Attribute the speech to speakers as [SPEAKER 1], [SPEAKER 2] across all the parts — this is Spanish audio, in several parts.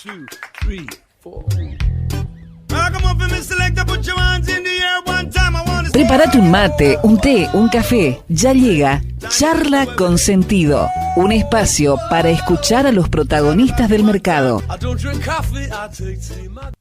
[SPEAKER 1] 2, 3, 4.
[SPEAKER 2] Prepárate un mate, un té, un café. Ya llega Charla con Sentido, un espacio para escuchar a los protagonistas del mercado.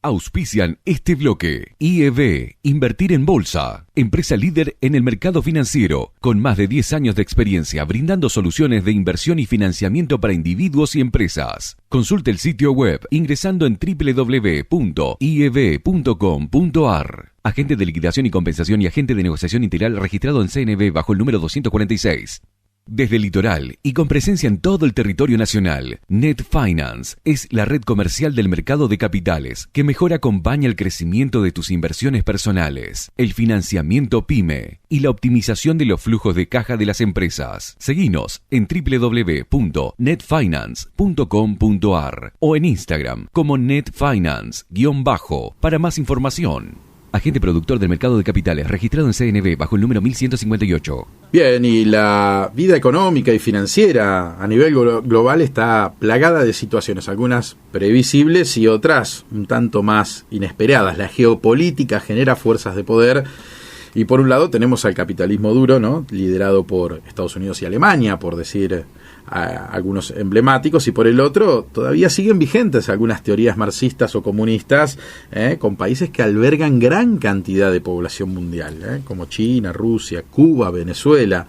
[SPEAKER 3] Auspician este bloque. IEB, Invertir en Bolsa, empresa líder en el mercado financiero, con más de 10 años de experiencia brindando soluciones de inversión y financiamiento para individuos y empresas. Consulte el sitio web ingresando en www.ieb.com.ar. Agente de liquidación y compensación y agente de negociación integral registrado en CNB bajo el número 246. Desde el litoral y con presencia en todo el territorio nacional, Net Finance es la red comercial del mercado de capitales que mejor acompaña el crecimiento de tus inversiones personales, el financiamiento PYME y la optimización de los flujos de caja de las empresas. Seguinos en www.netfinance.com.ar o en Instagram como netfinance_ para más información. Agente productor del mercado de capitales, registrado en CNB bajo el número 1158.
[SPEAKER 4] Bien, y la vida económica y financiera a nivel global está plagada de situaciones, algunas previsibles y otras un tanto más inesperadas. La geopolítica genera fuerzas de poder y por un lado tenemos al capitalismo duro, ¿no?, liderado por Estados Unidos y Alemania, por decir algunos emblemáticos, y por el otro todavía siguen vigentes algunas teorías marxistas o comunistas, con países que albergan gran cantidad de población mundial, como China, Rusia, Cuba, Venezuela.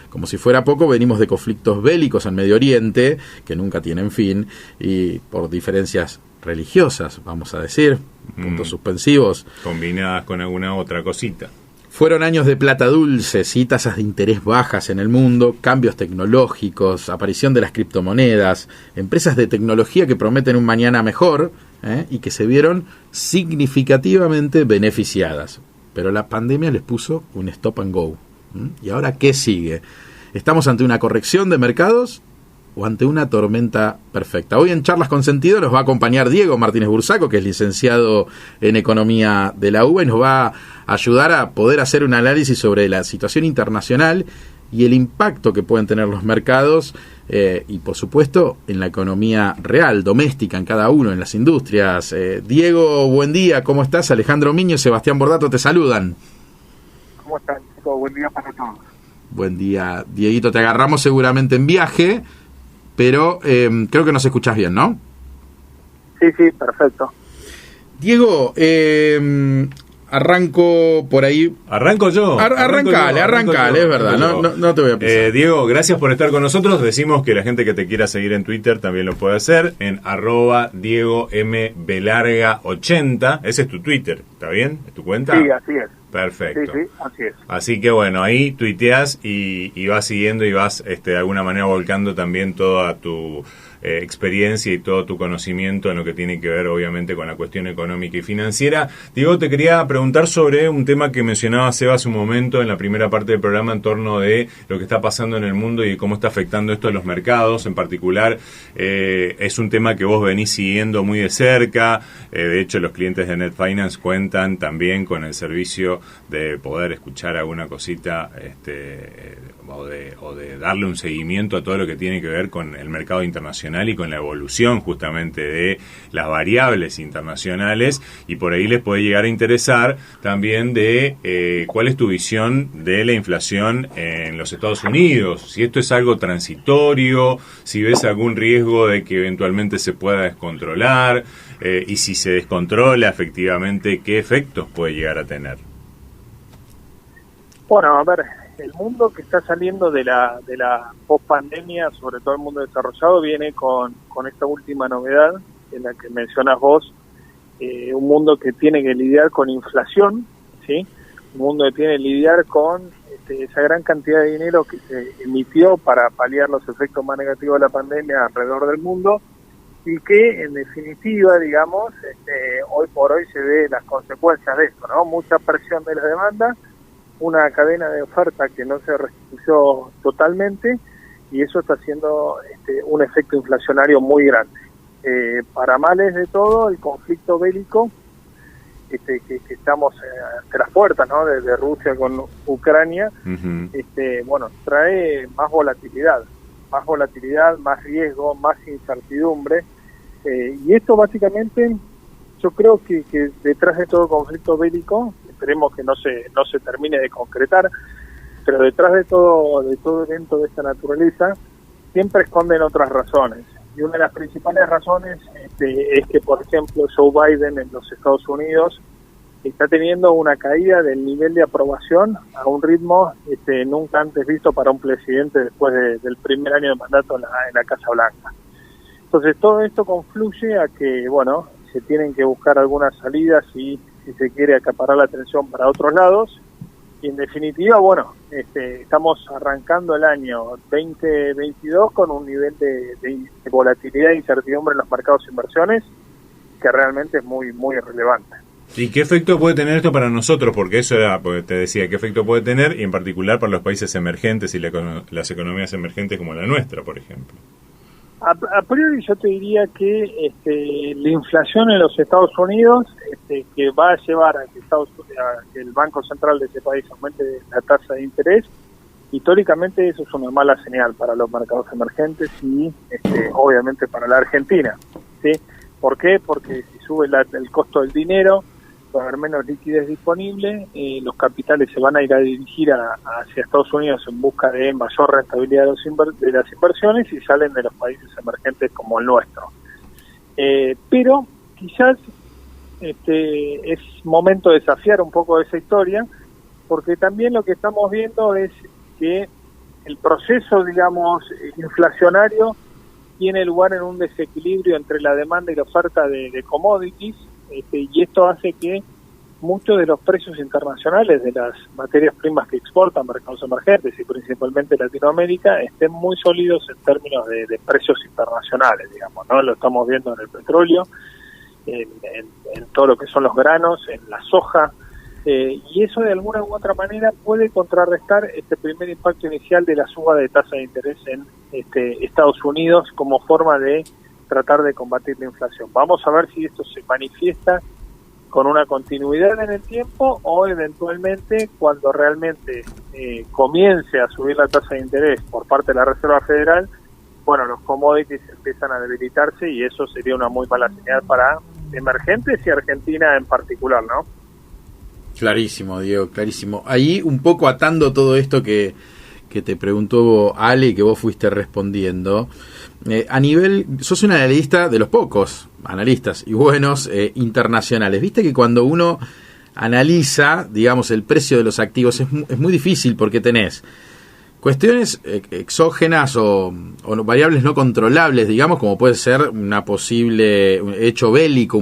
[SPEAKER 4] Como si fuera poco, venimos de conflictos bélicos en Medio Oriente que nunca tienen fin y por diferencias religiosas, vamos a decir, puntos suspensivos,
[SPEAKER 5] combinadas con alguna otra cosita.
[SPEAKER 4] Fueron años de plata dulces y tasas de interés bajas en el mundo, cambios tecnológicos, aparición de las criptomonedas, empresas de tecnología que prometen un mañana mejor, y que se vieron significativamente beneficiadas. Pero la pandemia les puso un stop and go. ¿Y ahora qué sigue? ¿Estamos ante una corrección de mercados o ante una tormenta perfecta? Hoy en Charlas con Sentido nos va a acompañar Diego Martínez Bursaco, que es licenciado en Economía de la UBA, y nos va a ayudar a poder hacer un análisis sobre la situación internacional y el impacto que pueden tener los mercados y, por supuesto, en la economía real, doméstica, en cada uno, en las industrias. Diego, buen día, ¿cómo estás? Alejandro Miño y Sebastián Bordato te saludan.
[SPEAKER 6] ¿Cómo están, chicos? Buen día para todos.
[SPEAKER 4] Buen día, Dieguito, te agarramos seguramente en viaje, pero creo que nos escuchás bien, ¿no?
[SPEAKER 6] Sí, perfecto.
[SPEAKER 4] Diego, arranco por ahí.
[SPEAKER 5] ¿Arranco yo?
[SPEAKER 4] Arrancale, es verdad, no te voy a pisar.
[SPEAKER 5] Diego, gracias por estar con nosotros. Decimos que la gente que te quiera seguir en Twitter también lo puede hacer en @DiegoMBlarga80. Ese es tu Twitter, ¿está bien? ¿Es tu cuenta?
[SPEAKER 6] Sí, así es.
[SPEAKER 5] Perfecto.
[SPEAKER 6] Sí, así es.
[SPEAKER 5] Así que bueno, ahí tuiteas y vas siguiendo y vas de alguna manera volcando también toda tu experiencia y todo tu conocimiento en lo que tiene que ver obviamente con la cuestión económica y financiera. Diego, te quería preguntar sobre un tema que mencionaba Seba hace un momento en la primera parte del programa en torno de lo que está pasando en el mundo y cómo está afectando esto a los mercados. En particular, es un tema que vos venís siguiendo muy de cerca. De hecho, los clientes de Net Finance cuentan también con el servicio de poder escuchar alguna cosita o de darle un seguimiento a todo lo que tiene que ver con el mercado internacional y con la evolución justamente de las variables internacionales, y por ahí les puede llegar a interesar también de cuál es tu visión de la inflación en los Estados Unidos, si esto es algo transitorio, si ves algún riesgo de que eventualmente se pueda descontrolar, y si se descontrola efectivamente, ¿qué efectos puede llegar a tener?
[SPEAKER 6] Bueno, a ver, el mundo que está saliendo de la post-pandemia, sobre todo el mundo desarrollado, viene con esta última novedad en la que mencionas vos, un mundo que tiene que lidiar con inflación, ¿sí? Un mundo que tiene que lidiar con esa gran cantidad de dinero que se emitió para paliar los efectos más negativos de la pandemia alrededor del mundo, y que en definitiva, digamos, hoy por hoy se ve las consecuencias de esto, ¿no? Mucha presión de la demanda, una cadena de oferta que no se restituyó totalmente, y eso está haciendo un efecto inflacionario muy grande. Para males de todo, el conflicto bélico que estamos ante las puertas, ¿no?, de Rusia con Ucrania, bueno, trae más volatilidad, más riesgo, más incertidumbre, Y esto básicamente, yo creo que detrás de todo conflicto bélico, esperemos que no se termine de concretar, pero detrás de todo evento de esta naturaleza, siempre esconden otras razones. Y una de las principales razones es que, por ejemplo, Joe Biden en los Estados Unidos está teniendo una caída del nivel de aprobación a un ritmo nunca antes visto para un presidente después del primer año de mandato en la Casa Blanca. Entonces todo esto confluye a que, bueno, se tienen que buscar algunas salidas si se quiere acaparar la atención para otros lados. Y en definitiva, bueno, estamos arrancando el año 2022 con un nivel de volatilidad e incertidumbre en los mercados de inversiones que realmente es muy, muy relevante.
[SPEAKER 5] ¿Y qué efecto puede tener esto para nosotros? Porque eso era, porque te decía, ¿qué efecto puede tener? Y en particular para los países emergentes y las economías emergentes como la nuestra, por ejemplo.
[SPEAKER 6] A priori yo te diría que la inflación en los Estados Unidos, que va a llevar a que el Banco Central de ese país aumente la tasa de interés, históricamente eso es una mala señal para los mercados emergentes y obviamente para la Argentina, ¿sí? ¿Por qué? Porque si sube el costo del dinero, va a haber menos liquidez disponible, los capitales se van a ir a dirigir hacia Estados Unidos en busca de mayor rentabilidad de las inversiones y salen de los países emergentes como el nuestro. Pero quizás es momento de desafiar un poco esa historia, porque también lo que estamos viendo es que el proceso, digamos, inflacionario tiene lugar en un desequilibrio entre la demanda y la oferta de commodities, y esto hace que muchos de los precios internacionales de las materias primas que exportan mercados emergentes y principalmente Latinoamérica estén muy sólidos en términos de precios internacionales, digamos, ¿no? Lo estamos viendo en el petróleo, en todo lo que son los granos, en la soja, y eso de alguna u otra manera puede contrarrestar este primer impacto inicial de la suba de tasa de interés en Estados Unidos como forma de tratar de combatir la inflación. Vamos a ver si esto se manifiesta con una continuidad en el tiempo o eventualmente cuando realmente comience a subir la tasa de interés por parte de la Reserva Federal, bueno, los commodities empiezan a debilitarse y eso sería una muy mala señal para emergentes y Argentina en particular, ¿no?
[SPEAKER 4] Clarísimo, Diego, clarísimo. Ahí un poco atando todo esto que te preguntó Ale y que vos fuiste respondiendo, a nivel, sos un analista de los pocos analistas y buenos internacionales. Viste que cuando uno analiza, digamos, el precio de los activos es muy difícil porque tenés cuestiones exógenas o variables no controlables, digamos, como puede ser un posible hecho bélico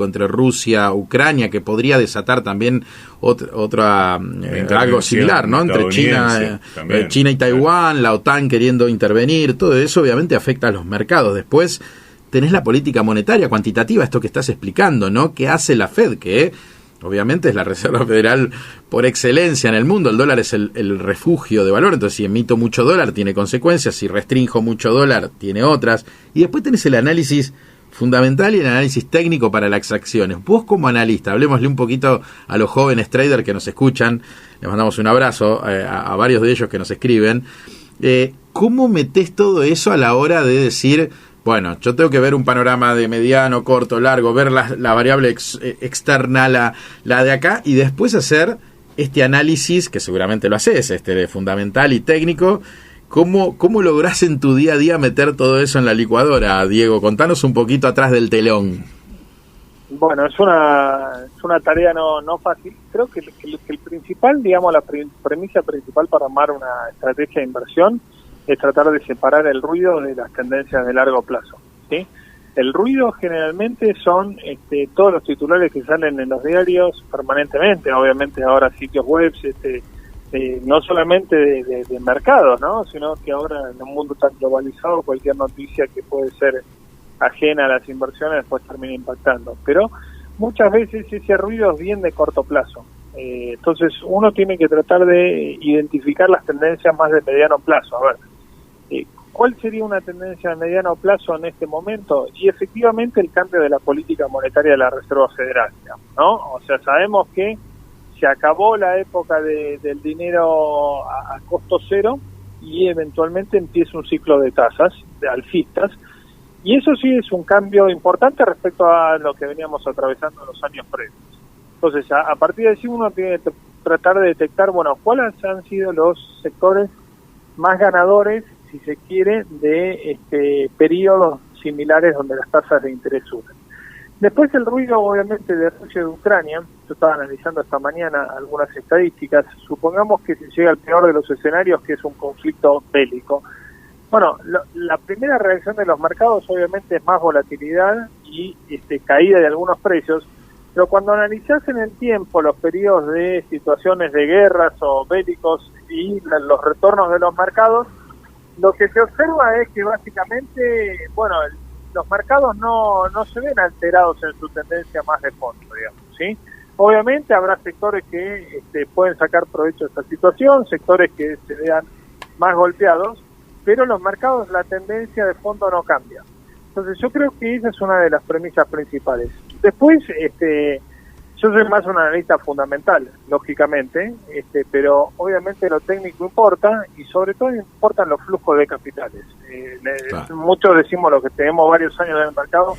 [SPEAKER 4] entre Rusia e Ucrania, que podría desatar también algo similar, ¿no? Entre China y Taiwán, la OTAN queriendo intervenir, todo eso obviamente afecta a los mercados. Después tenés la política monetaria cuantitativa, esto que estás explicando, ¿no? ¿Qué hace la Fed? Que obviamente es la Reserva Federal por excelencia en el mundo. El dólar es el refugio de valor, entonces si emito mucho dólar tiene consecuencias, si restrinjo mucho dólar tiene otras. Y después tenés el análisis fundamental y el análisis técnico para las acciones. Vos como analista, hablemosle un poquito a los jóvenes traders que nos escuchan, les mandamos un abrazo a varios de ellos que nos escriben. ¿Cómo metés todo eso a la hora de decir, bueno, yo tengo que ver un panorama de mediano, corto, largo, ver la variable externa, la de acá, y después hacer este análisis, que seguramente lo haces, de fundamental y técnico? ¿Cómo lográs en tu día a día meter todo eso en la licuadora, Diego? Contanos un poquito atrás del telón.
[SPEAKER 6] Bueno, es una tarea no fácil. Creo que el principal, digamos, la premisa principal para armar una estrategia de inversión es tratar de separar el ruido de las tendencias de largo plazo, ¿sí? El ruido generalmente son todos los titulares que salen en los diarios permanentemente, obviamente ahora sitios web, no solamente de mercados, ¿no? Sino que ahora en un mundo tan globalizado cualquier noticia que puede ser ajena a las inversiones después termina impactando. Pero muchas veces ese ruido es bien de corto plazo. Entonces uno tiene que tratar de identificar las tendencias más de mediano plazo. A ver, ¿cuál sería una tendencia de mediano plazo en este momento? Y efectivamente el cambio de la política monetaria de la Reserva Federal, digamos, ¿no? O sea, sabemos que se acabó la época del dinero a costo cero y eventualmente empieza un ciclo de tasas, de alcistas, Y eso sí es un cambio importante respecto a lo que veníamos atravesando en los años previos. Entonces, a partir de allí uno tiene que tratar de detectar, bueno, cuáles han sido los sectores más ganadores, si se quiere, de periodos similares donde las tasas de interés suben. Después el ruido, obviamente, de Rusia y de Ucrania. Yo estaba analizando esta mañana algunas estadísticas. Supongamos que se llega al peor de los escenarios, que es un conflicto bélico. Bueno, la primera reacción de los mercados obviamente es más volatilidad y caída de algunos precios, pero cuando analizás en el tiempo los periodos de situaciones de guerras o bélicos y los retornos de los mercados, lo que se observa es que básicamente, bueno, los mercados no se ven alterados en su tendencia más de fondo, digamos, ¿sí? Obviamente habrá sectores que pueden sacar provecho de esta situación, sectores que se vean más golpeados, pero los mercados, la tendencia de fondo no cambia. Entonces yo creo que esa es una de las premisas principales. Después, yo soy más un analista fundamental, lógicamente, pero obviamente lo técnico importa y sobre todo importan los flujos de capitales. Claro. Muchos decimos, los que tenemos varios años en el mercado,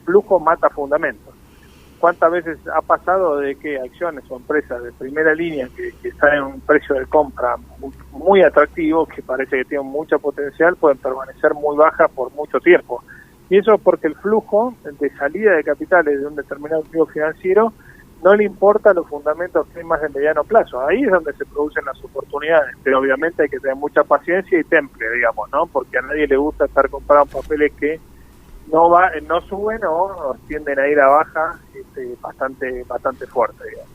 [SPEAKER 6] flujo mata fundamentos. ¿Cuántas veces ha pasado de que acciones o empresas de primera línea que están en un precio de compra muy atractivo, que parece que tienen mucho potencial, pueden permanecer muy bajas por mucho tiempo? Y eso es porque el flujo de salida de capitales de un determinado activo financiero no le importa los fundamentos que hay más de mediano plazo. Ahí es donde se producen las oportunidades, pero obviamente hay que tener mucha paciencia y temple, digamos, ¿no? Porque a nadie le gusta estar comprando papeles que no suben o tienden a ir a baja bastante fuerte, digamos.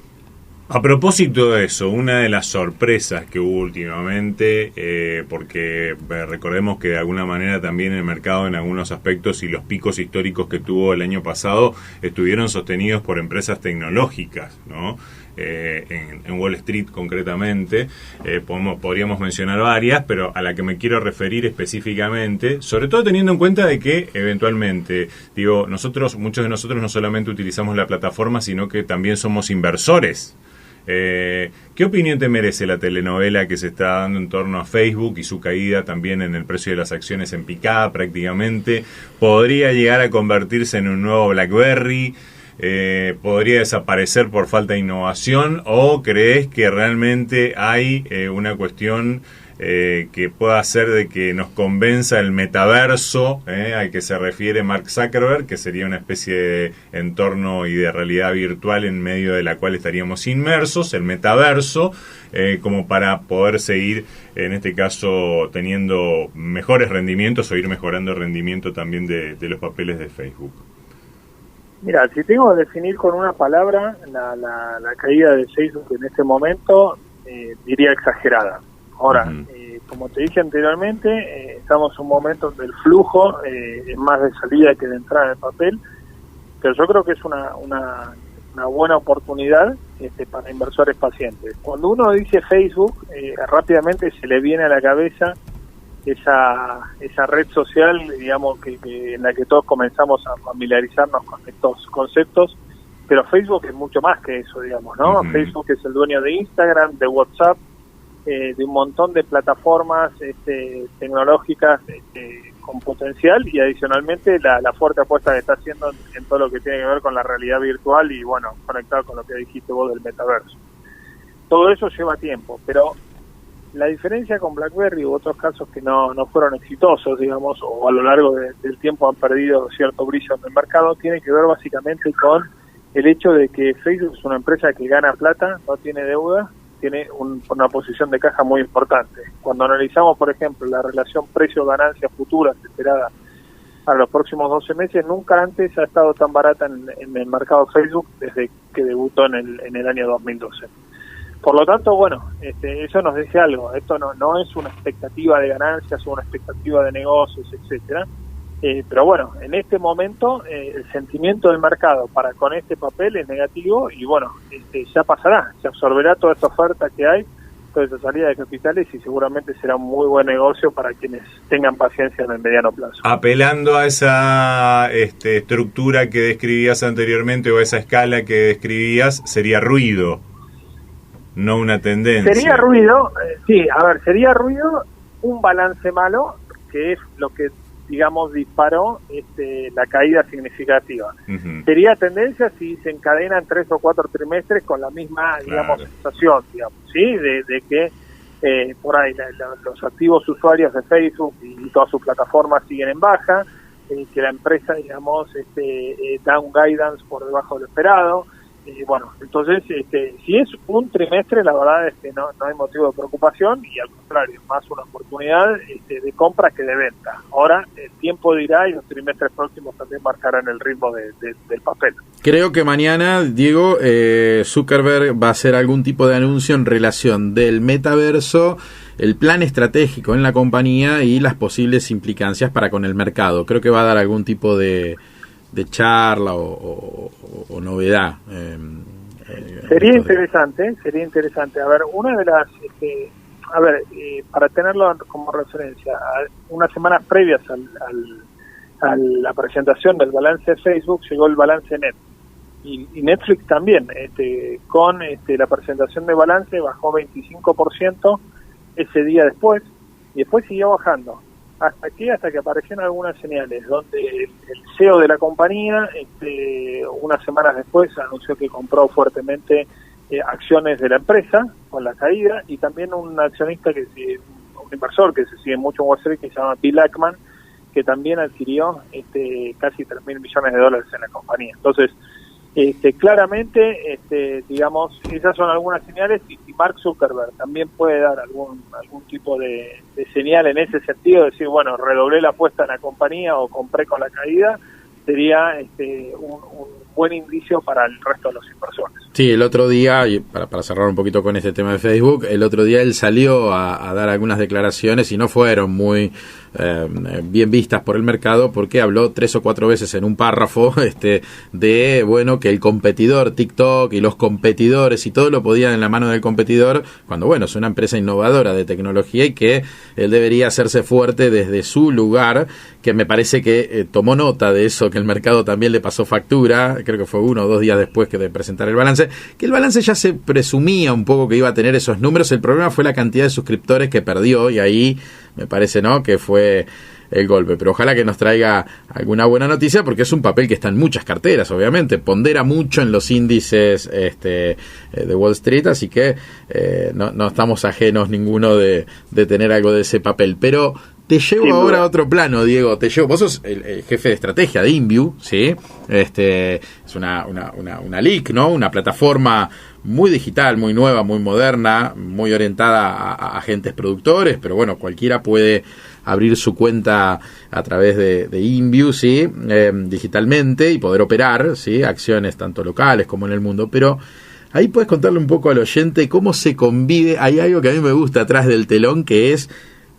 [SPEAKER 5] A propósito de eso, una de las sorpresas que hubo últimamente, porque recordemos que de alguna manera también el mercado en algunos aspectos y los picos históricos que tuvo el año pasado estuvieron sostenidos por empresas tecnológicas, ¿no? En Wall Street concretamente, podríamos mencionar varias, pero a la que me quiero referir específicamente, sobre todo teniendo en cuenta de que eventualmente, muchos de nosotros no solamente utilizamos la plataforma, sino que también somos inversores. ¿Qué opinión te merece la telenovela que se está dando en torno a Facebook y su caída también en el precio de las acciones en picada prácticamente? ¿Podría llegar a convertirse en un nuevo BlackBerry? ¿Podría desaparecer por falta de innovación? ¿O crees que realmente hay una cuestión que pueda hacer de que nos convenza el metaverso al que se refiere Mark Zuckerberg, que sería una especie de entorno y de realidad virtual en medio de la cual estaríamos inmersos, el metaverso, como para poder seguir, en este caso, teniendo mejores rendimientos o ir mejorando el rendimiento también de los papeles de Facebook?
[SPEAKER 6] Mira, si tengo que definir con una palabra la caída de Facebook en este momento, diría exagerada. Ahora, como te dije anteriormente, estamos en un momento donde el flujo es más de salida que de entrada en el papel, pero yo creo que es una buena oportunidad para inversores pacientes. Cuando uno dice Facebook, rápidamente se le viene a la cabeza esa red social, digamos, que en la que todos comenzamos a familiarizarnos con estos conceptos, pero Facebook es mucho más que eso, digamos, ¿no? Facebook es el dueño de Instagram, de WhatsApp, de un montón de plataformas tecnológicas con potencial, y adicionalmente la fuerte apuesta que está haciendo en todo lo que tiene que ver con la realidad virtual y, bueno, conectado con lo que dijiste vos del metaverso. Todo eso lleva tiempo, pero la diferencia con BlackBerry u otros casos que no fueron exitosos, digamos, o a lo largo del tiempo han perdido cierto brillo en el mercado, tiene que ver básicamente con el hecho de que Facebook es una empresa que gana plata, no tiene deuda, tiene una posición de caja muy importante. Cuando analizamos, por ejemplo, la relación precio-ganancia futuras esperada para los próximos 12 meses, nunca antes ha estado tan barata en el mercado Facebook desde que debutó en el año 2012. Por lo tanto, bueno, eso nos dice algo. Esto no es una expectativa de ganancias o una expectativa de negocios, etcétera. Pero bueno, en este momento el sentimiento del mercado para con este papel es negativo y bueno, ya pasará, se absorberá toda esta oferta que hay, toda esa salida de capitales y seguramente será un muy buen negocio para quienes tengan paciencia en el mediano plazo.
[SPEAKER 5] Apelando a esa estructura que describías anteriormente o esa escala que describías, sería ruido, no una tendencia.
[SPEAKER 6] Sería ruido, sería ruido, un balance malo, que es lo que digamos, disparó la caída significativa.
[SPEAKER 5] Ujú.
[SPEAKER 6] Sería tendencia si se encadenan 3 o 4 trimestres con la misma, digamos,
[SPEAKER 5] Claro.
[SPEAKER 6] sensación, digamos, ¿sí? De que por ahí los activos usuarios de Facebook y todas sus plataformas siguen en baja, que la empresa, digamos, da un guidance por debajo de lo esperado. Bueno, entonces, si es un trimestre, la verdad es que no hay motivo de preocupación y al contrario, es más una oportunidad de compra que de venta. Ahora, el tiempo dirá y los trimestres próximos también marcarán el ritmo del papel.
[SPEAKER 4] Creo que mañana, Diego, Zuckerberg va a hacer algún tipo de anuncio en relación del metaverso, el plan estratégico en la compañía y las posibles implicancias para con el mercado. Creo que va a dar algún tipo de charla o novedad.
[SPEAKER 6] Sería interesante. A ver, una de las, para tenerlo como referencia, unas semanas previas a la presentación del balance de Facebook llegó el balance net. Y Netflix también, con la presentación de balance bajó 25% ese día después, y después siguió bajando. Hasta que aparecieron algunas señales donde el CEO de la compañía, unas semanas después, anunció que compró fuertemente acciones de la empresa con la caída, y también un accionista, un inversor que se sigue mucho en Wall Street, que se llama Bill Ackman, que también adquirió casi $3.000 millones en la compañía. Entonces, claramente, digamos, esas son algunas señales, y Mark Zuckerberg también puede dar algún tipo de señal en ese sentido, decir, bueno, redoblé la apuesta en la compañía o compré con la caída, sería un buen indicio para el resto de los inversores.
[SPEAKER 4] Sí, el otro día, y para cerrar un poquito con este tema de Facebook, el otro día él salió a dar algunas declaraciones y no fueron muy bien vistas por el mercado, porque habló 3 o 4 veces en un párrafo de, bueno, que el competidor TikTok y los competidores y todo lo podían en la mano del competidor, cuando, bueno, es una empresa innovadora de tecnología y que él debería hacerse fuerte desde su lugar, que me parece que tomó nota de eso, que el mercado también le pasó factura, creo que fue 1 o 2 días después que de presentar el balance, que el balance ya se presumía un poco que iba a tener esos números. El problema fue la cantidad de suscriptores que perdió, y ahí me parece, ¿no?, que fue el golpe. Pero ojalá que nos traiga alguna buena noticia, porque es un papel que está en muchas carteras, obviamente, pondera mucho en los índices de Wall Street, así que no estamos ajenos ninguno de tener algo de ese papel. Pero te llevo ahora a otro plano, Diego. Vos sos el jefe de estrategia de InView, ¿sí? Es una LIC, ¿no? Una plataforma muy digital, muy nueva, muy moderna, muy orientada a agentes productores, pero bueno, cualquiera puede abrir su cuenta a través de InView, ¿sí? Digitalmente, y poder operar, ¿sí?, acciones tanto locales como en el mundo. Pero ahí puedes contarle un poco al oyente cómo se convive. Hay algo que a mí me gusta atrás del telón, que es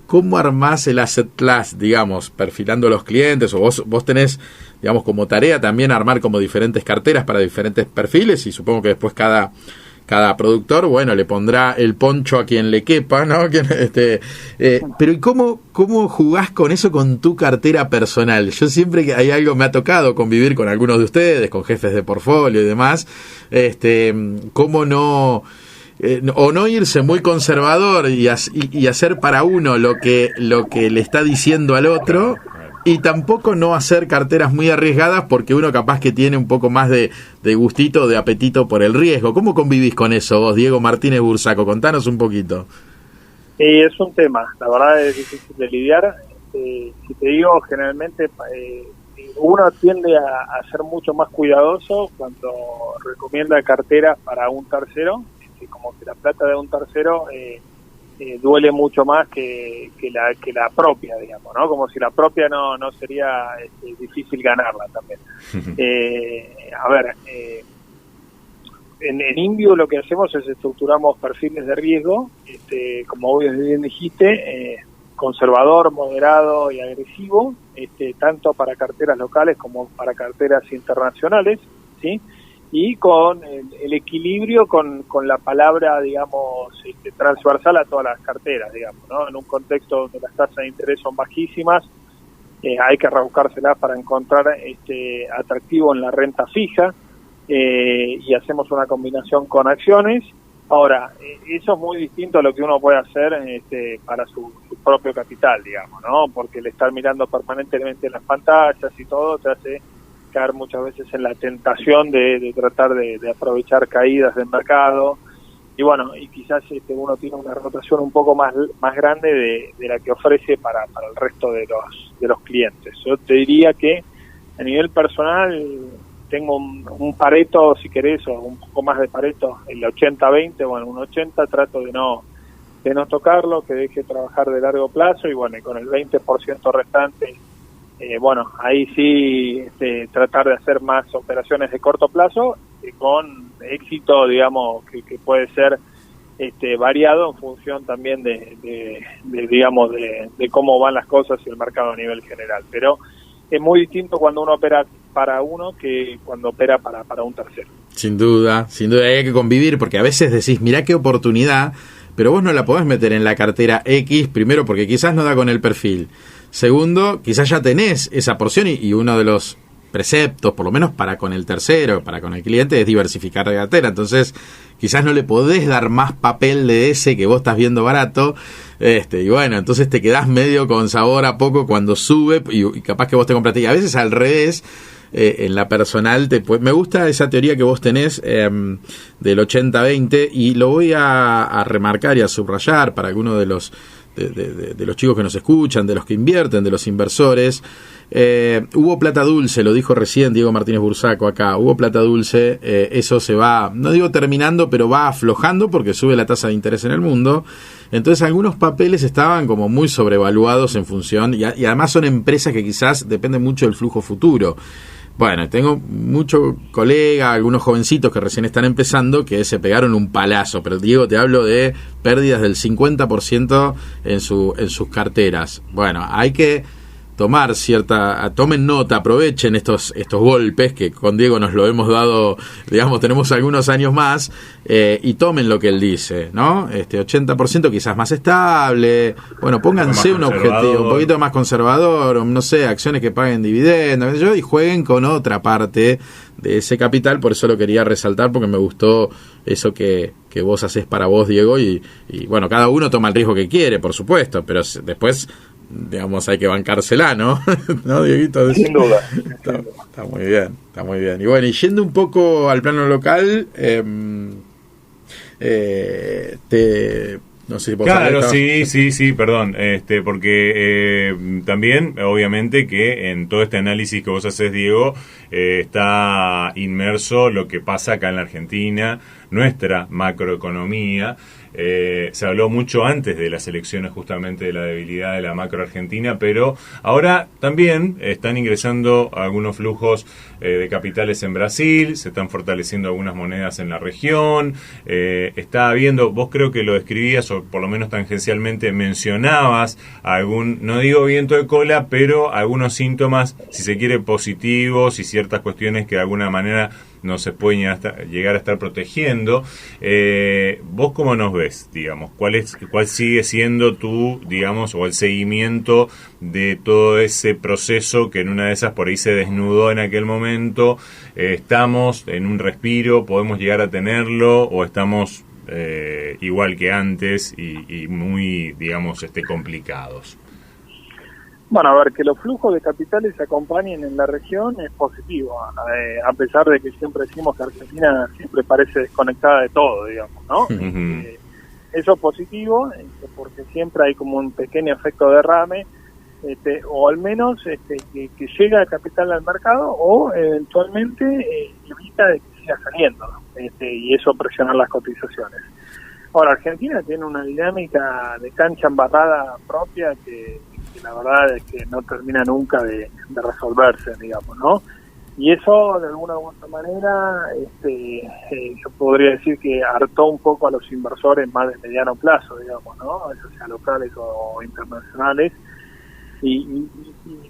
[SPEAKER 4] cómo armás el asset class, digamos, perfilando a los clientes, o vos tenés, digamos, como tarea también armar como diferentes carteras para diferentes perfiles, y supongo que después cada productor, bueno, le pondrá el poncho a quien le quepa, ¿no? Pero ¿y cómo jugás con eso con tu cartera personal? Yo siempre que hay algo, me ha tocado convivir con algunos de ustedes, con jefes de portfolio y demás, cómo no... o no irse muy conservador y hacer para uno lo que le está diciendo al otro, y tampoco no hacer carteras muy arriesgadas, porque uno capaz que tiene un poco más de gustito, de apetito por el riesgo. ¿Cómo convivís con eso vos, Diego Martínez Bursaco? Contanos un poquito.
[SPEAKER 6] Es un tema, la verdad es difícil de lidiar. Si te digo, generalmente uno tiende a ser mucho más cuidadoso cuando recomienda carteras para un tercero, como que la plata de un tercero duele mucho más que la propia, digamos, ¿no? Como si la propia no sería difícil ganarla también. En InView lo que hacemos es estructuramos perfiles de riesgo, como bien dijiste, conservador, moderado y agresivo, tanto para carteras locales como para carteras internacionales, ¿sí? Y con el equilibrio con la palabra, digamos, transversal a todas las carteras, digamos, ¿no? En un contexto donde las tasas de interés son bajísimas, hay que rebuscárselas para encontrar atractivo en la renta fija, y hacemos una combinación con acciones, Ahora, eso es muy distinto a lo que uno puede hacer para su propio capital, digamos, ¿no? Porque el estar mirando permanentemente las pantallas y todo te hace caer muchas veces en la tentación de tratar de aprovechar caídas del mercado. Y bueno, y quizás uno tiene una rotación un poco más grande de la que ofrece para el resto de los clientes. Yo te diría que a nivel personal tengo un Pareto, si querés, o un poco más de Pareto, el 80-20, bueno, un 80 trato de no tocarlo, que deje trabajar de largo plazo, y bueno, y con el 20% restante, bueno, ahí sí tratar de hacer más operaciones de corto plazo, con éxito, digamos, que puede ser variado en función también de cómo van las cosas y el mercado a nivel general. Pero es muy distinto cuando uno opera para uno que cuando opera para un tercero.
[SPEAKER 4] Sin duda, hay que convivir, porque a veces decís, mirá qué oportunidad, pero vos no la podés meter en la cartera X, primero porque quizás no da con el perfil. Segundo, quizás ya tenés esa porción y uno de los preceptos, por lo menos para con el tercero, para con el cliente, es diversificar la cartera. Entonces, quizás no le podés dar más papel de ese que vos estás viendo barato, y bueno, entonces te quedás medio con sabor a poco cuando sube, y capaz que vos te compraste. Y a veces al revés, en la personal, me gusta esa teoría que vos tenés del 80-20, y lo voy a remarcar y a subrayar para algunos de los chicos que nos escuchan, de los que invierten, de los inversores. Hubo plata dulce, lo dijo recién Diego Martínez Bursaco acá, hubo plata dulce, eso se va, no digo terminando, pero va aflojando porque sube la tasa de interés en el mundo. Entonces algunos papeles estaban como muy sobrevaluados en función, y además son empresas que quizás dependen mucho del flujo futuro. Bueno, tengo muchos colegas, algunos jovencitos que recién están empezando, que se pegaron un palazo, pero Diego, te hablo de pérdidas del 50% en sus carteras. Bueno, hay que tomen nota, aprovechen estos golpes, que con Diego nos lo hemos dado, digamos, tenemos algunos años más, y tomen lo que él dice, ¿no? 80% quizás más estable, bueno, pónganse un objetivo un poquito más conservador, no sé, acciones que paguen dividendos, y jueguen con otra parte de ese capital. Por eso lo quería resaltar, porque me gustó eso que vos haces para vos, Diego, y bueno, cada uno toma el riesgo que quiere, por supuesto, pero después, digamos, hay que bancársela, ¿no? ¿No, Dieguito?
[SPEAKER 6] Sin duda.
[SPEAKER 4] Está muy bien, está muy bien. Y bueno, y yendo un poco al plano local, no sé si
[SPEAKER 5] claro, sí, perdón, porque también, obviamente, que en todo este análisis que vos haces, Diego, está inmerso lo que pasa acá en la Argentina, nuestra macroeconomía. Se habló mucho antes de las elecciones justamente de la debilidad de la macro argentina, pero ahora también están ingresando algunos flujos de capitales en Brasil, se están fortaleciendo algunas monedas en la región, está habiendo, vos creo que lo describías, o por lo menos tangencialmente mencionabas algún, no digo viento de cola, pero algunos síntomas, si se quiere, positivos, y ciertas cuestiones que de alguna manera no se pueden llegar a estar protegiendo. ¿Vos cómo nos ves, digamos? ¿Cuál sigue siendo tu, digamos, o el seguimiento de todo ese proceso que en una de esas por ahí se desnudó en aquel momento? ¿Estamos en un respiro? ¿Podemos llegar a tenerlo? ¿O estamos igual que antes y muy, digamos, complicados?
[SPEAKER 6] Bueno, a ver, que los flujos de capitales se acompañen en la región es positivo, a pesar de que siempre decimos que Argentina siempre parece desconectada de todo, digamos, ¿no?
[SPEAKER 5] Uh-huh.
[SPEAKER 6] Eso es positivo, porque siempre hay como un pequeño efecto derrame, o al menos que llega el capital al mercado, o eventualmente evita de que siga saliendo, y eso presionar las cotizaciones. Ahora, Argentina tiene una dinámica de cancha embarrada propia que la verdad es que no termina nunca de resolverse, digamos, ¿no? Y eso, de alguna u otra manera, yo podría decir que hartó un poco a los inversores más de mediano plazo, digamos, ¿no? Eso sea locales o internacionales. Y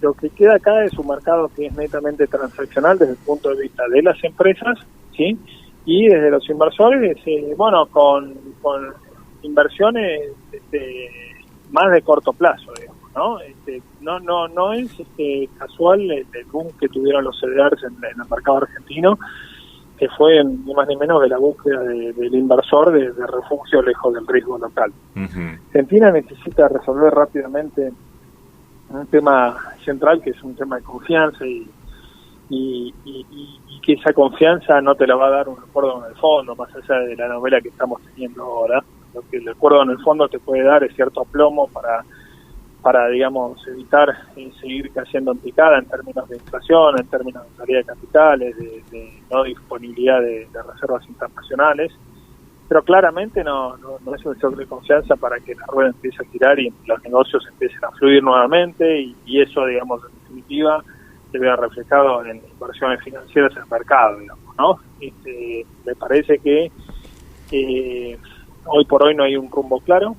[SPEAKER 6] lo que queda acá es un mercado que es netamente transaccional desde el punto de vista de las empresas, ¿sí? Y desde los inversores, bueno, con inversiones más de corto plazo, digamos, ¿no? No es casual el boom que tuvieron los CDRs en el mercado argentino, que fue ni más ni menos de la búsqueda del inversor de refugio lejos del riesgo local.
[SPEAKER 5] Ujú.
[SPEAKER 6] Argentina necesita resolver rápidamente un tema central, que es un tema de confianza, y que esa confianza no te la va a dar un acuerdo en el fondo, más allá de la novela que estamos teniendo ahora. Lo que el acuerdo en el fondo te puede dar es cierto aplomo para digamos, evitar seguir cayendo en picada en términos de inflación, en términos de salida de capitales, de no disponibilidad de reservas internacionales, pero claramente no es un shock de confianza para que la rueda empiece a girar y los negocios empiecen a fluir nuevamente, y eso, digamos, en definitiva, se vea reflejado en inversiones financieras en el mercado, digamos, ¿no? Me parece que hoy por hoy no hay un rumbo claro.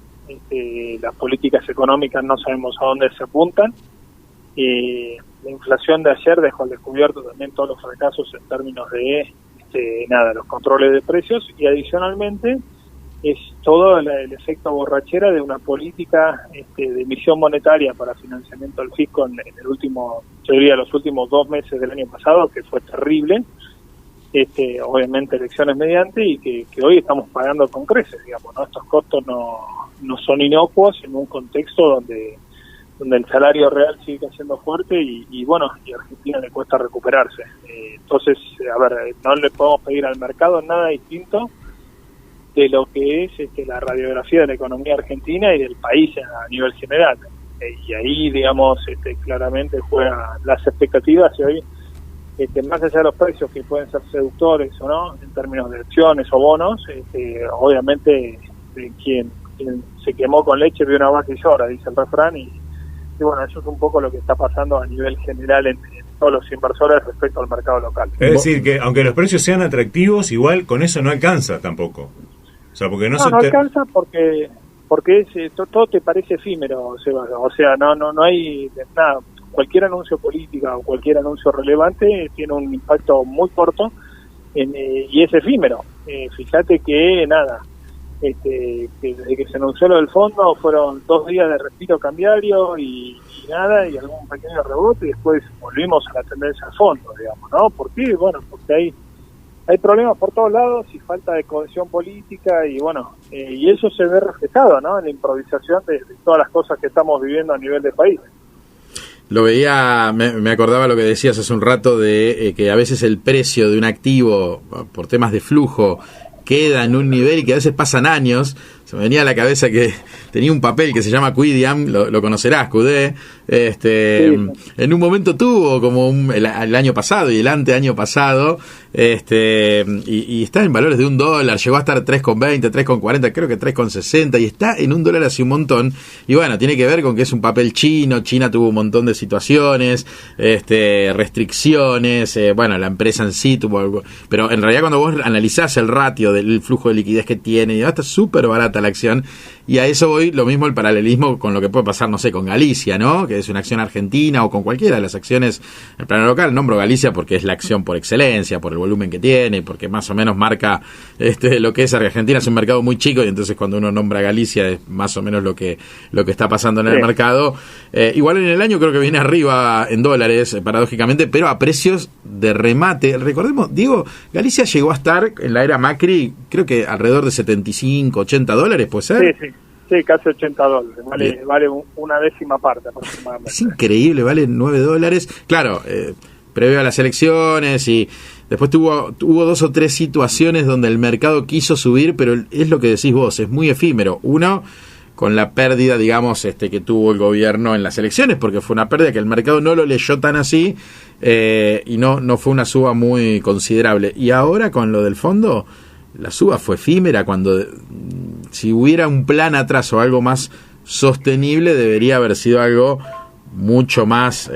[SPEAKER 6] Las políticas económicas no sabemos a dónde se apuntan. La inflación de ayer dejó al descubierto también todos los fracasos en términos de los controles de precios, y adicionalmente es todo el efecto borrachera de una política de emisión monetaria para financiamiento del fisco en el último, yo diría los últimos 2 meses del año pasado, que fue terrible, obviamente elecciones mediante, y que hoy estamos pagando con creces, digamos, ¿no? Estos costos no son inocuos en un contexto donde el salario real sigue siendo fuerte y a Argentina le cuesta recuperarse. Entonces, no le podemos pedir al mercado nada distinto de lo que es la radiografía de la economía argentina y del país a nivel general. Y ahí, digamos, claramente juegan las expectativas, y hoy, más allá de los precios que pueden ser seductores o no, en términos de acciones o bonos, obviamente quien se quemó con leche vio una vaca y llora, dice el refrán, y bueno, eso es un poco lo que está pasando a nivel general en todos los inversores respecto al mercado local.
[SPEAKER 5] Es decir, que aunque los precios sean atractivos, igual con eso no alcanza tampoco. O sea, porque no
[SPEAKER 6] alcanza porque todo te parece efímero, Seba. O sea, no hay nada. Cualquier anuncio político o cualquier anuncio relevante tiene un impacto muy corto y es efímero. Fíjate que que desde que se anunció lo del fondo fueron 2 días de respiro cambiario y algún pequeño rebote, y después volvimos a la tendencia al fondo, digamos, ¿no? ¿Por qué? Bueno, porque hay problemas por todos lados y falta de cohesión política, y eso se ve reflejado, ¿no? En la improvisación de todas las cosas que estamos viviendo a nivel de país.
[SPEAKER 4] Lo veía, me acordaba lo que decías hace un rato de que a veces el precio de un activo por temas de flujo queda en un nivel y que a veces pasan años. Se me venía a la cabeza que tenía un papel que se llama Quidiam, lo conocerás, Cudé. Sí. En un momento tuvo como el año pasado y el anteaño pasado, y está en valores de $1, llegó a estar 3,20, 3,40, creo que 3,60, y está en $1 hace un montón. Y bueno, tiene que ver con que es un papel chino. China tuvo un montón de situaciones, restricciones, la empresa en sí tuvo algo, pero en realidad cuando vos analizás el ratio del flujo de liquidez que tiene, está súper barata la acción. Y a eso voy, lo mismo el paralelismo con lo que puede pasar, no sé, con Galicia, ¿no? Que es una acción argentina, o con cualquiera de las acciones en el plano local. Nombro Galicia porque es la acción por excelencia, por el volumen que tiene, porque más o menos marca lo que es Argentina. Es un mercado muy chico, y entonces cuando uno nombra Galicia es más o menos lo que está pasando en el mercado. Igual en el año creo que viene arriba en dólares, paradójicamente, pero a precios de remate. Recordemos, Diego, Galicia llegó a estar en la era Macri, creo que alrededor de $75-$80, ¿puede ser?
[SPEAKER 6] Sí, casi $80. Vale una décima parte aproximadamente.
[SPEAKER 4] Es increíble, vale $9. Claro, previo a las elecciones, y después tuvo 2 o 3 situaciones donde el mercado quiso subir, pero es lo que decís vos, es muy efímero. Uno, con la pérdida, digamos, que tuvo el gobierno en las elecciones, porque fue una pérdida que el mercado no lo leyó tan así, y no fue una suba muy considerable. Y ahora con lo del fondo, la suba fue efímera. Si hubiera un plan atrás o algo más sostenible, debería haber sido algo mucho más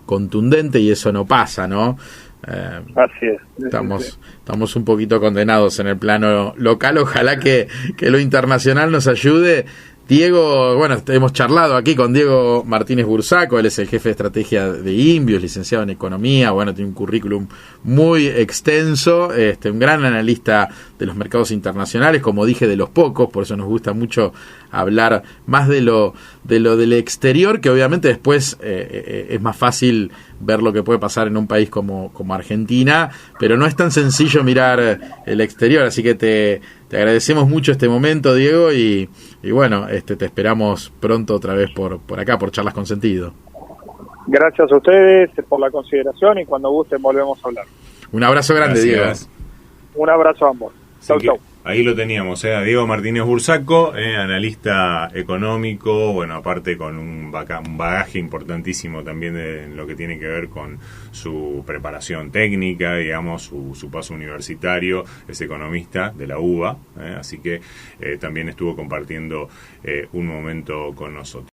[SPEAKER 4] contundente, y eso no pasa, ¿no?
[SPEAKER 6] Así es.
[SPEAKER 4] Estamos un poquito condenados en el plano local. Ojalá que lo internacional nos ayude. Diego, hemos charlado aquí con Diego Martínez Bursaco, él es el jefe de estrategia de Invius, licenciado en economía, tiene un currículum muy extenso, un gran analista de los mercados internacionales, como dije, de los pocos, por eso nos gusta mucho hablar más de lo del exterior, que obviamente después es más fácil ver lo que puede pasar en un país como Argentina, pero no es tan sencillo mirar el exterior, así que te agradecemos mucho este momento, Diego, y bueno, te esperamos pronto otra vez por acá, por Charlas con Sentido.
[SPEAKER 6] Gracias a ustedes por la consideración y cuando gusten volvemos a hablar.
[SPEAKER 4] Un abrazo grande,
[SPEAKER 5] Gracias.
[SPEAKER 4] Diego.
[SPEAKER 6] Un abrazo a ambos. Chau, chau.
[SPEAKER 5] Ahí lo teníamos, a Diego Martínez Bursaco, analista económico, bueno, aparte con un bagaje importantísimo también de lo que tiene que ver con su preparación técnica, digamos, su paso universitario, es economista de la UBA, así que también estuvo compartiendo un momento con nosotros.